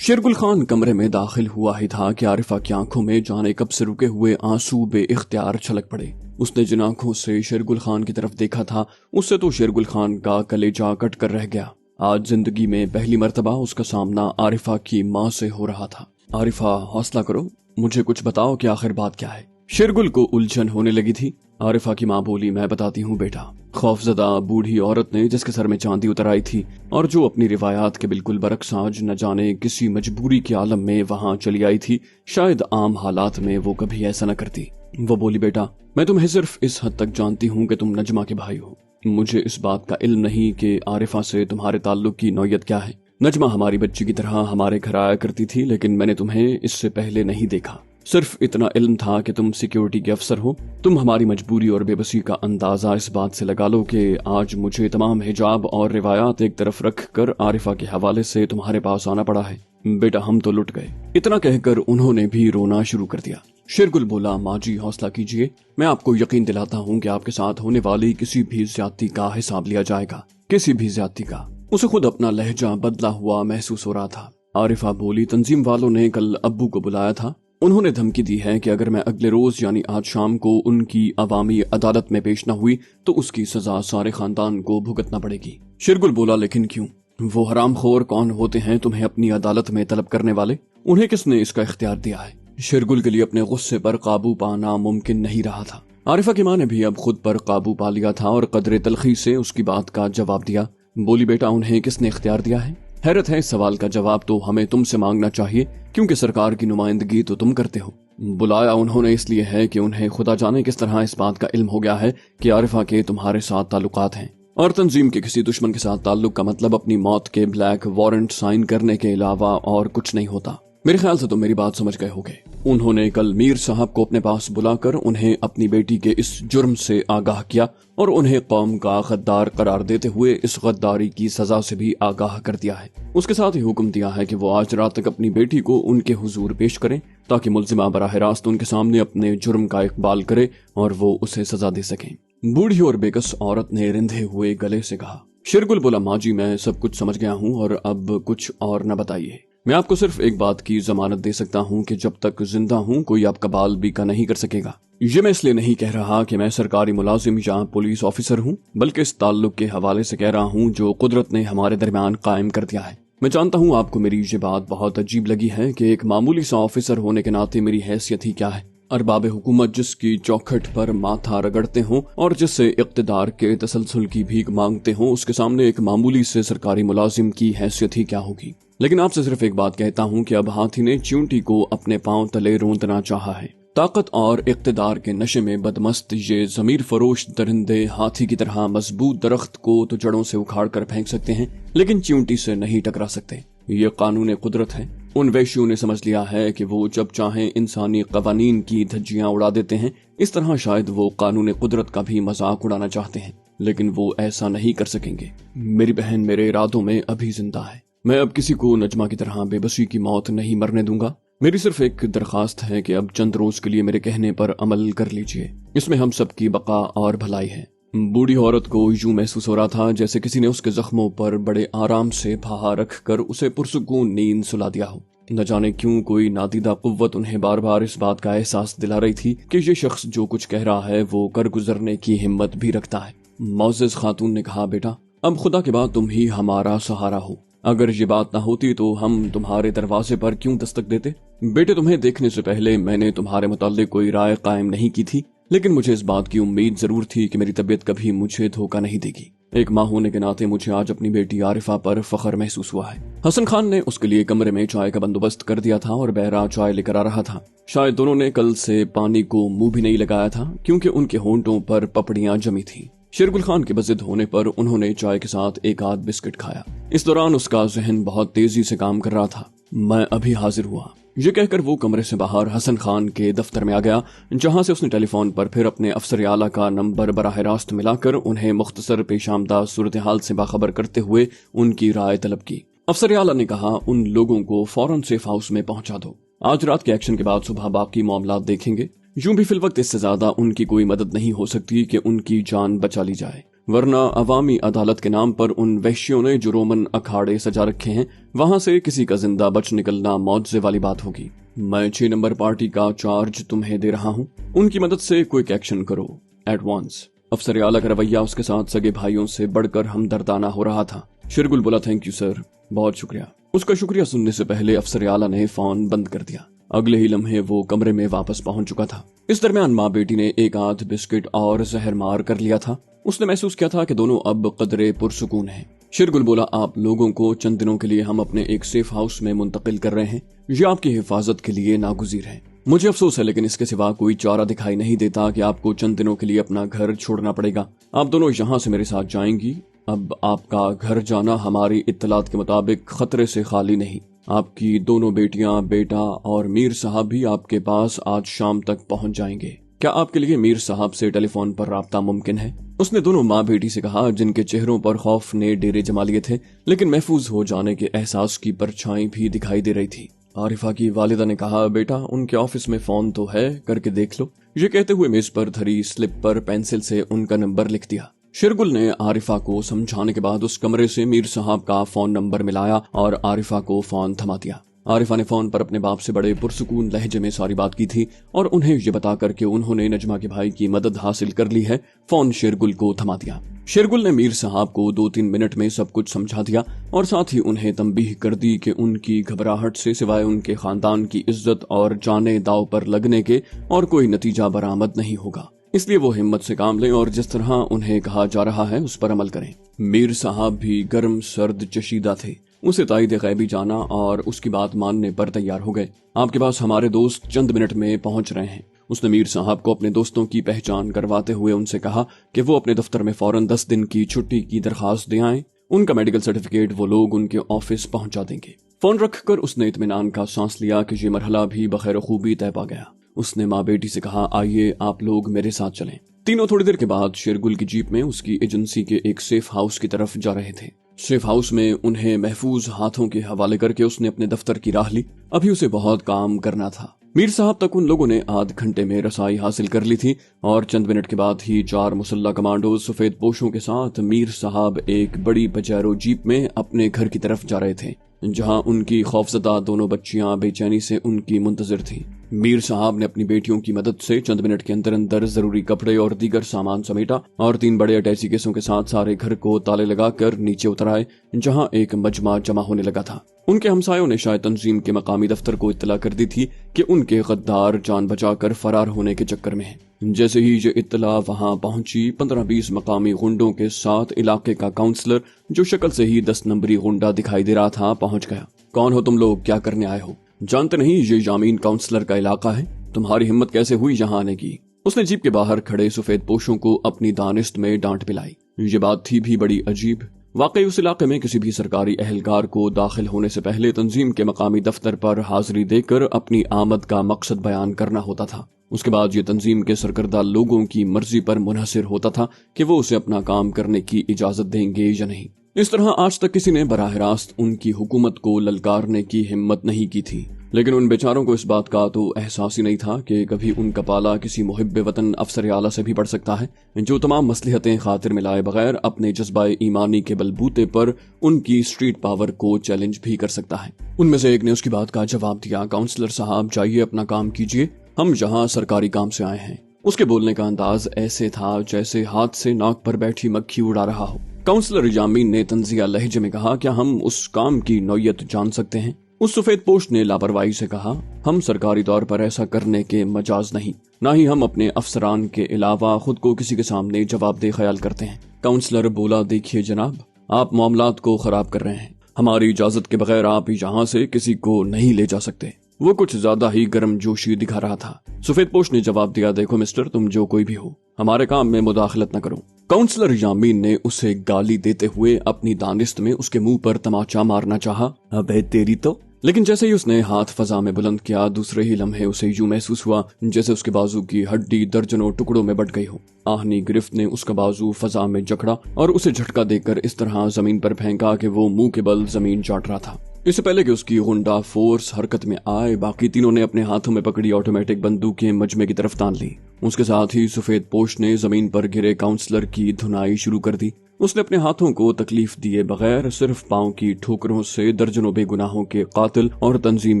शेरगुल खान कमरे में दाखिल हुआ ही था कि आरिफा की आंखों में जाने कब से रुके हुए आंसू बेइख्तियार छलक पड़े। उसने जिन आंखों से शेरगुल खान की तरफ देखा था उससे तो शेरगुल खान का कलेजा कट कर रह गया। आज जिंदगी में पहली मर्तबा उसका सामना आरिफा की माँ से हो रहा था। आरिफा, हौसला करो, मुझे कुछ बताओ कि आखिर बात क्या है। शेरगुल को उलझन होने लगी थी। आरिफा की माँ बोली, मैं बताती हूँ बेटा। खौफजदा बूढ़ी औरत ने, जिसके सर में चांदी उतर आई थी और जो अपनी रिवायात के बिल्कुल बरक्स आज न जाने किसी मजबूरी के आलम में वहाँ चली आई थी, शायद आम हालात में वो कभी ऐसा न करती। वो बोली, बेटा मैं तुम्हें सिर्फ इस हद तक जानती हूँ कि तुम नजमा के भाई हो। मुझे इस बात का इल्म नहीं कि आरिफा से तुम्हारे ताल्लुक की नौयत क्या है। नजमा हमारी बच्ची की तरह हमारे घर आया करती थी, लेकिन मैंने तुम्हें इससे पहले नहीं देखा। सिर्फ इतना इल्म था कि तुम सिक्योरिटी के अफसर हो। तुम हमारी मजबूरी और बेबसी का अंदाजा इस बात से लगा लो कि आज मुझे तमाम हिजाब और रिवायात एक तरफ रख कर आरिफा के हवाले से तुम्हारे पास आना पड़ा है। बेटा हम तो लुट गए। इतना कहकर उन्होंने भी रोना शुरू कर दिया। शेरगुल बोला, माँ जी हौसला कीजिए, मैं आपको यकीन दिलाता हूँ कि आपके साथ होने वाली किसी भी ज्यादती का हिसाब लिया जाएगा, किसी भी ज्यादती का। उसे खुद अपना लहजा बदला हुआ महसूस हो रहा था। आरिफा बोली, तंजीम वालों ने कल अब्बू को बुलाया था। उन्होंने धमकी दी है कि अगर मैं अगले रोज यानी आज शाम को उनकी अवामी अदालत में पेश न हुई तो उसकी सजा सारे खानदान को भुगतना पड़ेगी। शेरगुल बोला, लेकिन क्यों? वो हरामखोर कौन होते हैं तुम्हें अपनी अदालत में तलब करने वाले? उन्हें किसने इसका इख्तियार दिया है? शेरगुल के लिए अपने गुस्से पर काबू पाना मुमकिन नहीं रहा था। आरिफा की माँ ने भी अब खुद पर काबू पा लिया था और कदरे तलखी से उसकी बात का जवाब दिया। बोली, बेटा उन्हें किसने इख्तियार दिया है? हैरत है, इस सवाल का जवाब तो हमें तुमसे मांगना चाहिए, क्योंकि सरकार की नुमाइंदगी तो तुम करते हो। बुलाया उन्होंने इसलिए है कि उन्हें खुदा जाने किस तरह इस बात का इल्म हो गया है कि आरिफा के तुम्हारे साथ ताल्लुकात हैं, और तंजीम के किसी दुश्मन के साथ ताल्लुक का मतलब अपनी मौत के ब्लैक वारंट साइन करने के अलावा और कुछ नहीं होता। मेरे ख्याल से तुम मेरी बात समझ गए होगे। उन्होंने कल मीर साहब को अपने पास बुलाकर उन्हें अपनी बेटी के इस जुर्म से आगाह किया और उन्हें कौम का गद्दार करार देते हुए इस गद्दारी की सजा से भी आगाह कर दिया है। उसके साथ ही हुक्म दिया है कि वो आज रात तक अपनी बेटी को उनके हुजूर पेश करें ताकि मुल्जिमा बराह रास्त उनके सामने अपने जुर्म का इकबाल करे और वो उसे सजा दे सकें। बूढ़ी और बेकस औरत ने रिंधे हुए गले से कहा। शेरगुल बोला, माँ जी मैं सब कुछ समझ गया हूँ और अब कुछ और न बताइए। मैं आपको सिर्फ एक बात की जमानत दे सकता हूँ कि जब तक जिंदा हूँ कोई आपका बाल बीका नहीं कर सकेगा। ये मैं इसलिए नहीं कह रहा कि मैं सरकारी मुलाजिम या पुलिस ऑफिसर हूँ, बल्कि इस ताल्लुक के हवाले से कह रहा हूँ जो कुदरत ने हमारे दरमियान कायम कर दिया है। मैं जानता हूँ आपको मेरी ये बात बहुत अजीब लगी है कि एक मामूली सा ऑफिसर होने के नाते मेरी हैसियत ही क्या है। अरबाब हुकूमत जिसकी चौखट पर माथा रगड़ते हों और जिससे इक्तदार के तसलसल की भीख मांगते हों, उसके सामने एक मामूली से सरकारी मुलाजिम की हैसियत ही क्या होगी। लेकिन आपसे सिर्फ एक बात कहता हूँ कि अब हाथी ने चींटी को अपने पांव तले रोंदना चाहा है। ताकत और इक्तदार के नशे में बदमस्त ये जमीर फरोश दरिंदे हाथी की तरह मजबूत दरख्त को तो जड़ों से उखाड़ कर फेंक सकते हैं, लेकिन चींटी से नहीं टकरा सकते। ये कानून कुदरत है। उन वैश्यों ने समझ लिया है कि वो जब चाहें इंसानी कवानीन की धज्जियां उड़ा देते हैं। इस तरह शायद वो कानून कुदरत का भी मजाक उड़ाना चाहते हैं, लेकिन वो ऐसा नहीं कर सकेंगे। मेरी बहन मेरे इरादों में अभी जिंदा है। मैं अब किसी को नजमा की तरह बेबसी की मौत नहीं मरने दूंगा। मेरी सिर्फ एक दरखास्त है कि अब चंद रोज के लिए मेरे कहने पर अमल कर लीजिए। इसमें हम सबकी बका और भलाई है। बूढ़ी औरत को यूं महसूस हो रहा था जैसे किसी ने उसके जख्मों पर बड़े आराम से फाहा रख कर उसे पुरसुकून नींद सुला दिया हो। न जाने क्यों कोई नादीदा कुव्वत उन्हें बार बार इस बात का एहसास दिला रही थी कि ये शख्स जो कुछ कह रहा है वो कर गुजरने की हिम्मत भी रखता है। मोअज़्ज़ज़ खातून ने कहा, बेटा अब खुदा के बाद तुम ही हमारा सहारा हो। अगर ये बात ना होती तो हम तुम्हारे दरवाजे पर क्यों दस्तक देते। बेटे तुम्हें देखने से पहले मैंने तुम्हारे मुताल्लिक कोई राय कायम नहीं की थी, लेकिन मुझे इस बात की उम्मीद जरूर थी कि मेरी तबीयत कभी मुझे धोखा नहीं देगी। एक माँ होने के नाते मुझे आज अपनी बेटी आरिफा पर फख्र महसूस हुआ है। हसन खान ने उसके लिए कमरे में चाय का बंदोबस्त कर दिया था और बहरा चाय लेकर आ रहा था। शायद दोनों ने कल से पानी को मुंह भी नहीं लगाया था, क्योंकि उनके होंठों पर पपड़ियां जमी थी। शेरगुल खान के बजिद होने पर उन्होंने चाय के साथ एक आध बिस्किट खाया। इस दौरान उसका जहन बहुत तेजी से काम कर रहा था। मैं अभी हाजिर हुआ, ये कहकर वो कमरे से बाहर हसन खान के दफ्तर में आ गया, जहां से उसने टेलीफोन पर फिर अपने अफसर आला का नंबर बराह रास्त मिलाकर उन्हें मुख्तसर पेशामदा सूरत हाल से बाखबर करते हुए उनकी राय तलब की। अफसर आला ने कहा, उन लोगों को फौरन सेफ हाउस में पहुंचा दो। आज रात के एक्शन के बाद सुबह बाकी मामलात देखेंगे। यूं भी फिलवक्त इससे ज्यादा उनकी कोई मदद नहीं हो सकती कि उनकी जान बचा ली जाए। वरना अवामी अदालत के नाम पर उन वहशियों ने जो रोमन अखाड़े सजा रखे हैं, वहां से किसी का जिंदा बच निकलना मौजे वाली बात होगी। मैं 6 नंबर पार्टी का चार्ज तुम्हें दे रहा हूँ, उनकी मदद से क्विक एक्शन करो एट वंस। अफसर आला का रवैया उसके साथ सगे भाइयों से बढ़कर हमदर्दाना हो रहा था। शेरगुल बोला, थैंक यू सर, बहुत शुक्रिया। उसका शुक्रिया सुनने से पहले अफसर आला ने फोन बंद कर दिया। अगले ही लम्हे वो कमरे में वापस पहुंच चुका था। इस दरमियान माँ बेटी ने एक आध बिस्किट और जहर मार कर लिया था। उसने महसूस किया था कि दोनों अब कदरे पुरसुकून हैं। शेरगुल बोला, आप लोगों को चंद दिनों के लिए हम अपने एक सेफ हाउस में मुंतकिल कर रहे हैं। ये आपकी हिफाजत के लिए नागुज़ीर है। मुझे अफसोस है, लेकिन इसके सिवा कोई चारा दिखाई नहीं देता कि आपको चंद दिनों के लिए अपना घर छोड़ना पड़ेगा। आप दोनों यहाँ से मेरे साथ जाएंगी। अब आपका घर जाना हमारी इत्तलात के मुताबिक खतरे से खाली नहीं। आपकी दोनों बेटियां, बेटा और मीर साहब भी आपके पास आज शाम तक पहुंच जाएंगे। क्या आपके लिए मीर साहब से टेलीफोन पर राब्ता मुमकिन है? उसने दोनों माँ बेटी से कहा, जिनके चेहरों पर खौफ ने डेरे जमा लिए थे, लेकिन महफूज हो जाने के एहसास की परछाई भी दिखाई दे रही थी। आरिफा की वालिदा ने कहा, बेटा उनके ऑफिस में फोन तो है, करके देख लो। ये कहते हुए मेज पर धरी स्लिप पर पेंसिल से उनका नंबर लिख दिया। शेरगुल ने आरिफा को समझाने के बाद उस कमरे से मीर साहब का फोन नंबर मिलाया और आरिफा को फोन थमा दिया। आरिफा ने फोन पर अपने बाप से बड़े पुरसुकून लहजे में सारी बात की थी और उन्हें ये बताकर कि उन्होंने नजमा के भाई की मदद हासिल कर ली है, फोन शेरगुल को थमा दिया। शेरगुल ने मीर साहब को 2-3 मिनट में सब कुछ समझा दिया और साथ ही उन्हें तंबीह कर दी कि उनकी घबराहट से सिवाय उनके खानदान की इज्जत और जाने दाव पर लगने के और कोई नतीजा बरामद नहीं होगा। इसलिए वो हिम्मत से काम लें और जिस तरह उन्हें कहा जा रहा है उस पर अमल करें। मीर साहब भी गर्म सर्द चशीदा थे। उसे ताईद गैबी जाना और उसकी बात मानने पर तैयार हो गए। आपके पास हमारे दोस्त चंद मिनट में पहुंच रहे हैं। उसने मीर साहब को अपने दोस्तों की पहचान करवाते हुए उनसे कहा कि वो अपने दफ्तर में फौरन 10 दिन की छुट्टी की दरखास्त दे आएं। उनका मेडिकल सर्टिफिकेट वो लोग उनके ऑफिस पहुंचा देंगे। फोन रखकर उसने इत्मीनान का सांस लिया कि ये मरहला भी बखैर खूबी तय पा गया। उसने माँ बेटी से कहा, आइए आप लोग मेरे साथ चलें। तीनों थोड़ी देर के बाद शेरगुल की जीप में उसकी एजेंसी के एक सेफ हाउस की तरफ जा रहे थे। सेफ हाउस में उन्हें महफूज हाथों के हवाले करके उसने अपने दफ्तर की राह ली। अभी उसे बहुत काम करना था। मीर साहब तक उन लोगों ने आध घंटे में रसाई हासिल कर ली थी और चंद मिनट के बाद ही 4 मुसल्ला कमांडो सफेद पोशों के साथ मीर साहब एक बड़ी पजेरो जीप में अपने घर की तरफ जा रहे थे, जहां उनकी खौफजदा दोनों बच्चियां बेचैनी से उनकी मुंतजिर थी। मीर साहब ने अपनी बेटियों की मदद से चंद मिनट के अंदर अंदर जरूरी कपड़े और दीगर सामान समेटा और 3 बड़े अटैची केसों के साथ सारे घर को ताले लगाकर नीचे उतर आए, जहां एक मजमा जमा होने लगा था। उनके हमसायों ने शायद तंजीम के मकामी दफ्तर को इत्तला कर दी थी कि उनके गद्दार जान बचाकर फरार होने के चक्कर में हैं। जैसे ही ये इत्तला वहां पहुंची, 15-20 मकामी गुंडों के साथ इलाके का काउंसलर, जो शक्ल से ही 10 नंबरी गुंडा दिखाई दे रहा था, पहुंच गया। कौन हो तुम लोग? क्या करने आए हो? जानते नहीं ये यामीन काउंसलर का इलाका है? तुम्हारी हिम्मत कैसे हुई यहाँ आने की? उसने जीप के बाहर खड़े सफेद पोशों को अपनी दानिश्त में डांट पिलाई। ये बात थी भी बड़ी अजीब। वाकई उस इलाके में किसी भी सरकारी अहलकार को दाखिल होने से पहले तंजीम के मकामी दफ्तर पर हाजिरी देकर अपनी आमद का मकसद बयान करना होता था। उसके बाद ये तंजीम के सरकर्दा लोगों की मर्जी पर मुनहसिर होता था कि वो उसे अपना काम करने की इजाजत देंगे या नहीं। इस तरह आज तक किसी ने बराह रास्त उनकी हुकूमत को ललकारने की हिम्मत नहीं की थी। लेकिन उन बेचारों को इस बात का तो एहसास ही नहीं था कि कभी उनका पाला किसी मुहिब वतन अफसर आला से भी पड़ सकता है, जो तमाम मसलहतें खातिर मिलाए बगैर अपने जज्बाए ईमानी के बलबूते पर उनकी स्ट्रीट पावर को चैलेंज भी कर सकता है। उनमें से एक ने उसकी बात का जवाब दिया, काउंसलर साहब जाइए अपना काम कीजिए, हम यहाँ सरकारी काम से आए हैं। उसके बोलने का अंदाज ऐसे था जैसे हाथ से नाक पर बैठी मक्खी उड़ा रहा हो। काउंसलर यामीन ने तंजिया लहजे में कहा, क्या हम उस काम की नौयत जान सकते हैं? उस सफेद पोश ने लापरवाही से कहा, हम सरकारी तौर पर ऐसा करने के मजाज नहीं, ना ही हम अपने अफसरान के अलावा खुद को किसी के सामने जवाबदेह ख्याल करते हैं। काउंसलर बोला, देखिए जनाब, आप मामलात को खराब कर रहे हैं। हमारी इजाजत के बगैर आप यहाँ से किसी को नहीं ले जा सकते। वो कुछ ज्यादा ही गर्म जोशी दिखा रहा था। सफेद पोश ने जवाब दिया, देखो मिस्टर, तुम जो कोई भी हो, हमारे काम में मुदाखलत न करो। काउंसलर यामीन ने उसे गाली देते हुए अपनी दानिश्त में उसके मुंह पर तमाचा मारना चाहा, अबे तेरी तो। लेकिन जैसे ही उसने हाथ फजा में बुलंद किया, दूसरे ही लम्हे उसे यूं महसूस हुआ जैसे उसके बाजू की हड्डी दर्जनों टुकड़ों में बट गई हो। आहनी गिरफ्त ने उसका बाजू फजा में जकड़ा और उसे झटका देकर इस तरह जमीन पर फेंका कि वो मुंह के बल जमीन चाट रहा था। इससे पहले कि उसकी गुंडा फोर्स हरकत में आए, बाकी तीनों ने अपने हाथों में पकड़ी ऑटोमेटिक बंदूकें मजमे की तरफ तान ली। उसके साथ ही सफेद पोश ने जमीन पर गिरे काउंसलर की धुनाई शुरू कर दी। उसने अपने हाथों को तकलीफ दिए बगैर सिर्फ पांव की ठोकरों से दर्जनों बेगुनाहों के कातिल और तंजीम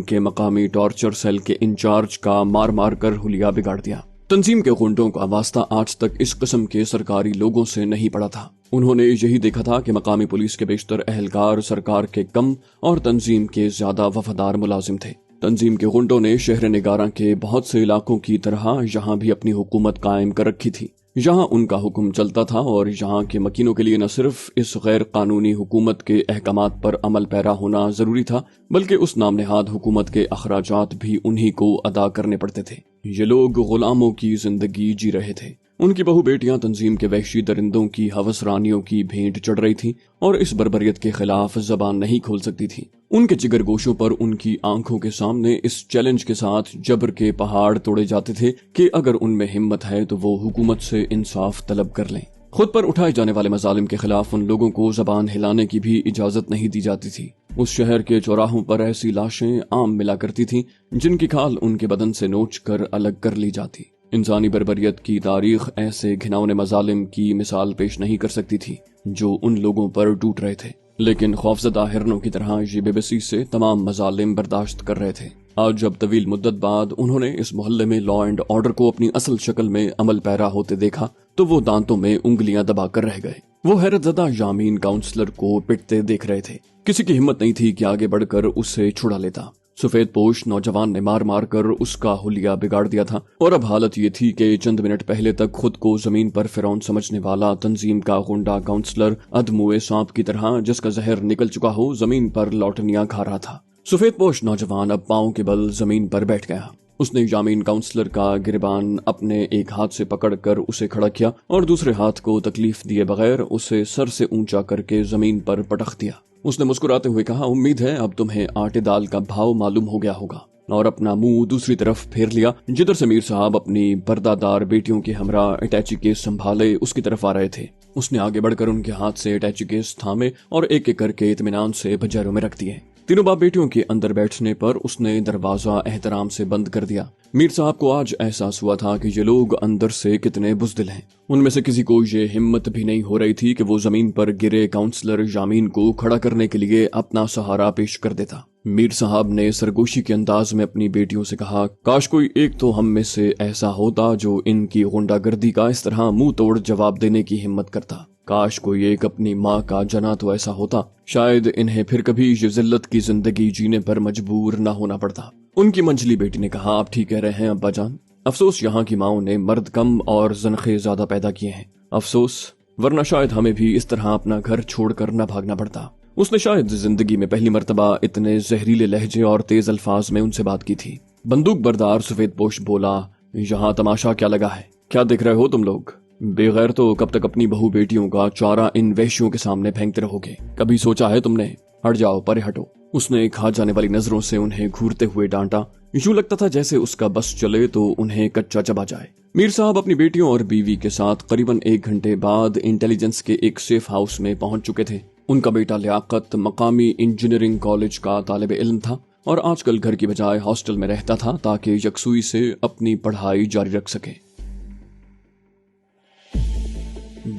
के मकामी टॉर्चर सेल के इंचार्ज का मार मार कर हुलिया बिगाड़ दिया। तंजीम के गुंडों का वास्ता आज तक इस किस्म के सरकारी लोगों से नहीं पड़ा था। उन्होंने यही देखा था कि मकामी पुलिस के बेशतर एहलकार सरकार के कम और तंजीम के ज्यादा वफादार मुलाजिम थे। तंजीम के गुंडों ने शहर निगारा के बहुत से इलाकों की तरह यहाँ भी अपनी हुकूमत कायम कर रखी थी। यहाँ उनका हुक्म चलता था और यहाँ के मकीनों के लिए न सिर्फ इस गैर कानूनी हुकूमत के अहकामात पर अमल पैरा होना जरूरी था, बल्कि उस नामनिहाद हुकूमत के अखराजात भी उन्हीं को अदा करने पड़ते थे। ये लोग गुलामों की जिंदगी जी रहे थे। उनकी बहु बेटियां तंजीम के वहशी दरिंदों की हवस रानियों की भेंट चढ़ रही थी और इस बर्बरियत के खिलाफ जबान नहीं खोल सकती थी। उनके जिगर गोशों पर उनकी आंखों के सामने इस चैलेंज के साथ जबर के पहाड़ तोड़े जाते थे कि अगर उनमें हिम्मत है तो वो हुकूमत से इंसाफ तलब कर लें। खुद पर उठाए जाने वाले मजालिम के खिलाफ उन लोगों को जबान हिलाने की भी इजाजत नहीं दी जाती थी। उस शहर के चौराहों पर ऐसी लाशें आम मिला करती थीं जिनकी खाल उनके बदन से नोच कर अलग कर ली जाती। इंसानी बर्बरियत की तारीख ऐसे घिनौने मजालिम की मिसाल पेश नहीं कर सकती थी जो उन लोगों पर टूट रहे थे, लेकिन खौफजदा हिरनों की तरह ये बेबसी से तमाम मजालिम बर्दाश्त कर रहे थे। आज जब तवील मुद्दत बाद उन्होंने इस मोहल्ले में लॉ एंड ऑर्डर को अपनी असल शक्ल में अमल पैरा होते देखा तो वो दांतों में उंगलियां दबाकर रह गए। वो हैरतज़दा यामीन काउंसलर को पिटते देख रहे थे। किसी की हिम्मत नहीं थी कि आगे बढ़कर उससे छुड़ा लेता। सफेद पोश नौजवान ने मार मार कर उसका हुलिया बिगाड़ दिया था और अब हालत ये थी कि चंद मिनट पहले तक खुद को जमीन पर फिरौन समझने वाला तंजीम का गुंडा काउंसलर अधमुए सांप की तरह जिसका जहर निकल चुका हो जमीन पर लौटनियां खा रहा था। सफेद पोश नौजवान अब पांव के बल जमीन पर बैठ गया। उसने यामीन काउंसलर का गिरबान अपने एक हाथ से पकड़कर उसे खड़ा किया और दूसरे हाथ को तकलीफ दिए बगैर उसे सर से ऊंचा करके जमीन पर पटक दिया। उसने मुस्कुराते हुए कहा, उम्मीद है अब तुम्हें आटे दाल का भाव मालूम हो गया होगा, और अपना मुंह दूसरी तरफ फेर लिया जिधर से मीर साहब अपनी पर्दादार बेटियों के हमरा अटैची केस संभाले उसकी तरफ आ रहे थे। उसने आगे बढ़कर उनके हाथ से अटैची केस थामे और एक एक करके इत्मीनान से भजरों में रख दिए। तीनों बाप बेटियों के अंदर बैठने पर उसने दरवाजा एहतराम से बंद कर दिया। मीर साहब को आज एहसास हुआ था कि ये लोग अंदर से कितने बुज़दिल हैं। उनमें से किसी को ये हिम्मत भी नहीं हो रही थी कि वो जमीन पर गिरे काउंसलर यामीन को खड़ा करने के लिए अपना सहारा पेश कर देता। मीर साहब ने सरगोशी के अंदाज में अपनी बेटियों से कहा, काश कोई एक तो हम में से ऐसा होता जो इनकी गुंडागर्दी का इस तरह मुंह तोड़ जवाब देने की हिम्मत करता। काश कोई एक अपनी माँ का जना तो ऐसा होता, शायद इन्हें फिर कभी ये जिल्लत की जिंदगी जीने पर मजबूर न होना पड़ता। उनकी मंझली बेटी ने कहा, आप ठीक कह रहे हैं अब्बा जान। अफसोस यहाँ की माओं ने मर्द कम और जनखे ज्यादा पैदा किए हैं। अफसोस, वरना शायद हमें भी इस तरह अपना घर छोड़कर न भागना पड़ता। उसने शायद जिंदगी में पहली मर्तबा इतने जहरीले लहजे और तेज अल्फाज में उनसे बात की थी। बंदूक बरदार सफेद पोश बोला, यहाँ तमाशा क्या लगा है? क्या देख रहे हो तुम लोग? बेगैर तो कब तक अपनी बहू बेटियों का चारा इन वहशियों के सामने फेंकते रहोगे? कभी सोचा है तुमने? हट जाओ, परे हटो। उसने खा जाने वाली नजरों से उन्हें घूरते हुए डांटा। यूं लगता था जैसे उसका बस चले तो उन्हें कच्चा चबा जाए। मीर साहब अपनी बेटियों और बीवी के साथ करीबन 1 घंटे बाद इंटेलिजेंस के एक सेफ हाउस में पहुंच चुके थे। उनका बेटा लियाकत मकामी इंजीनियरिंग कॉलेज का तालिब इल्म था और आजकल घर की बजाय हॉस्टल में रहता था ताकि यकसुई से अपनी पढ़ाई जारी रख सके।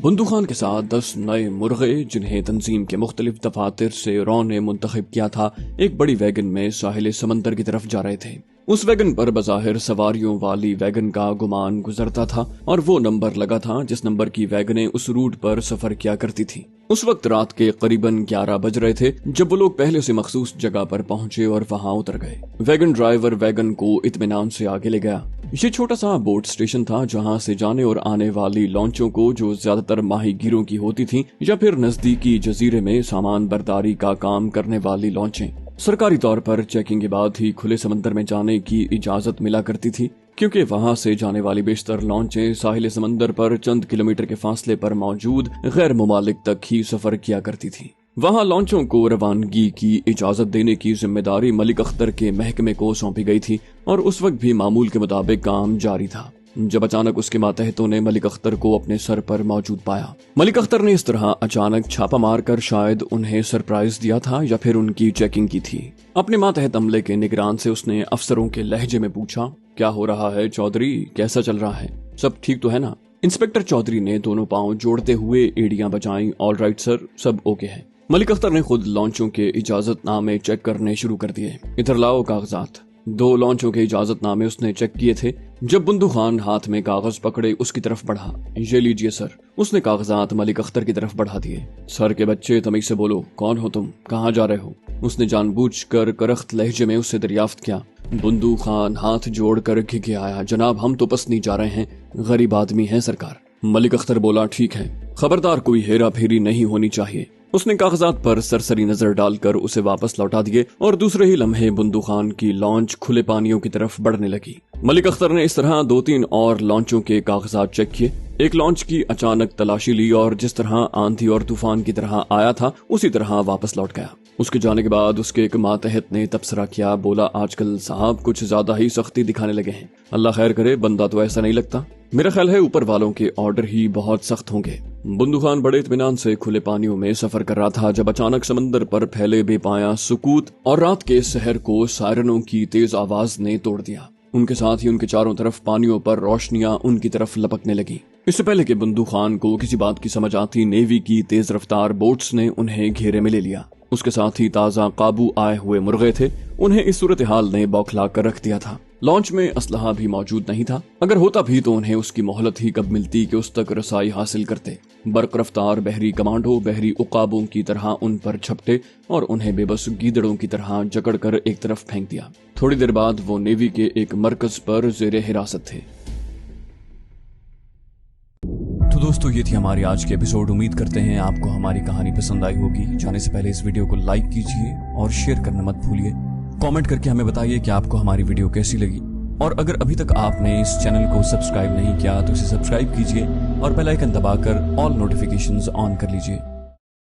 बंदूखान के साथ 10 नए मुर्गे जिन्हें तंजीम के मुख्तलिफ दफातर से रॉ ने मुंतखब किया था, एक बड़ी वैगन में साहिल समंदर की तरफ जा रहे थे। उस वैगन पर बज़ाहिर सवारियों वाली वैगन का गुमान गुजरता था और वो नंबर लगा था जिस नंबर की वैगनें उस रूट पर सफर किया करती थी। उस वक्त रात के करीबन 11 बज रहे थे जब वो लोग पहले से मखसूस जगह पर पहुंचे और वहां उतर गए। वैगन ड्राइवर वैगन को इत्मीनान से आगे ले गया। ये छोटा सा बोट स्टेशन था जहां से जाने और आने वाली लॉन्चों को, जो ज्यादातर माहीगीरों की होती थीं या फिर नजदीकी जजीरे में सामान बर्दारी का काम करने वाली लॉन्चें, सरकारी तौर पर चेकिंग के बाद ही खुले समंदर में जाने की इजाजत मिला करती थी, क्योंकि वहां से जाने वाली बेशतर लॉन्चें साहिल समंदर पर चंद किलोमीटर के फासले पर मौजूद गैर मुमालिक तक ही सफर किया करती थी। वहां लॉन्चों को रवानगी की इजाजत देने की जिम्मेदारी मलिक अख्तर के महकमे को सौंपी गई थी और उस वक्त भी मामूल के मुताबिक काम जारी था। जब अचानक उसके मातहतों ने मलिक अख्तर को अपने सर पर मौजूद पाया। मलिक अख्तर ने इस तरह अचानक छापा मारकर शायद उन्हें सरप्राइज दिया था या फिर उनकी चेकिंग की थी। अपने मातहत अमले के निगरान से उसने अफसरों के लहजे में पूछा, क्या हो रहा है चौधरी, कैसा चल रहा है, सब ठीक तो है ना? इंस्पेक्टर चौधरी ने दोनों पांव जोड़ते हुए एड़ियां बजाई। ऑल राइट सर, सब ओके है। मलिक अख्तर ने खुद लॉन्चों के इजाजतनामे चेक करने शुरू कर दिए। इधर लाओ कागजात। 2 लॉन्चों के इजाजतनामे उसने चेक किए थे। जब बुंदू खान हाथ में कागज पकड़े उसकी तरफ बढ़ा। ये लीजिए सर। उसने कागजात मलिक अख्तर की तरफ बढ़ा दिए। सर के बच्चे, तमीज से बोलो, कौन हो तुम, कहाँ जा रहे हो? उसने जानबूझकर करख्त लहजे में उससे दरियाफ्त किया। बुंदू खान हाथ जोड़कर घिघियाया, जनाब हम तो पसनी जा रहे हैं, गरीब आदमी हैं सरकार। मलिक अख्तर बोला, ठीक है, खबरदार कोई हेरा फेरी नहीं होनी चाहिए। उसने कागजात पर सरसरी नजर डालकर उसे वापस लौटा दिए और दूसरे ही लम्हे बुंदू खान की लॉन्च खुले पानियों की तरफ बढ़ने लगी। मलिक अख्तर ने इस तरह 2-3 और लॉन्चों के कागजात चेक किए। एक लॉन्च की अचानक तलाशी ली और जिस तरह आंधी और तूफान की तरह आया था उसी तरह वापस लौट गया। उसके जाने के बाद उसके एक मातहत ने तबसरा किया, बोला, आजकल साहब कुछ ज्यादा ही सख्ती दिखाने लगे हैं। अल्लाह खैर करे, बंदा तो ऐसा नहीं लगता। मेरा ख्याल है ऊपर वालों के ऑर्डर ही बहुत सख्त होंगे। बुंदू खान बड़े इत्मीनान से खुले पानियों में सफर कर रहा था जब अचानक समंदर पर फैले बेपाया सुकूत और रात के सहर को सायरनों की तेज आवाज ने तोड़ दिया। उनके साथ ही उनके चारों तरफ पानियों पर रोशनियां उनकी तरफ लपकने लगी। इससे पहले कि बुंदू खान को किसी बात की समझ आती, नेवी की तेज रफ्तार बोट्स ने उन्हें घेरे में ले लिया। उसके साथ ही ताजा काबू आए हुए मुर्गे थे। उन्हें इस सूरत हाल ने बौखला कर रख दिया था। लॉन्च में असलहा भी मौजूद नहीं था। अगर होता भी तो उन्हें उसकी मोहलत ही कब मिलती कि उस तक रसाई हासिल करते। बर्क रफ्तार बहरी कमांडो बहरी उकाबों की तरह उन पर झपटे और उन्हें बेबस गीदड़ों की तरह जकड़कर एक तरफ फेंक दिया। थोड़ी देर बाद वो नेवी के एक मरकज पर जेरे हिरासत थे। तो दोस्तों, ये थी हमारी आज की एपिसोड। उम्मीद करते हैं आपको हमारी कहानी पसंद आई होगी। जाने से पहले इस वीडियो को लाइक कीजिए और शेयर करना मत भूलिए। कमेंट करके हमें बताइए कि आपको हमारी वीडियो कैसी लगी। और अगर अभी तक आपने इस चैनल को सब्सक्राइब नहीं किया तो इसे सब्सक्राइब कीजिए और बेल आइकन दबाकर ऑल नोटिफिकेशंस ऑन कर लीजिए।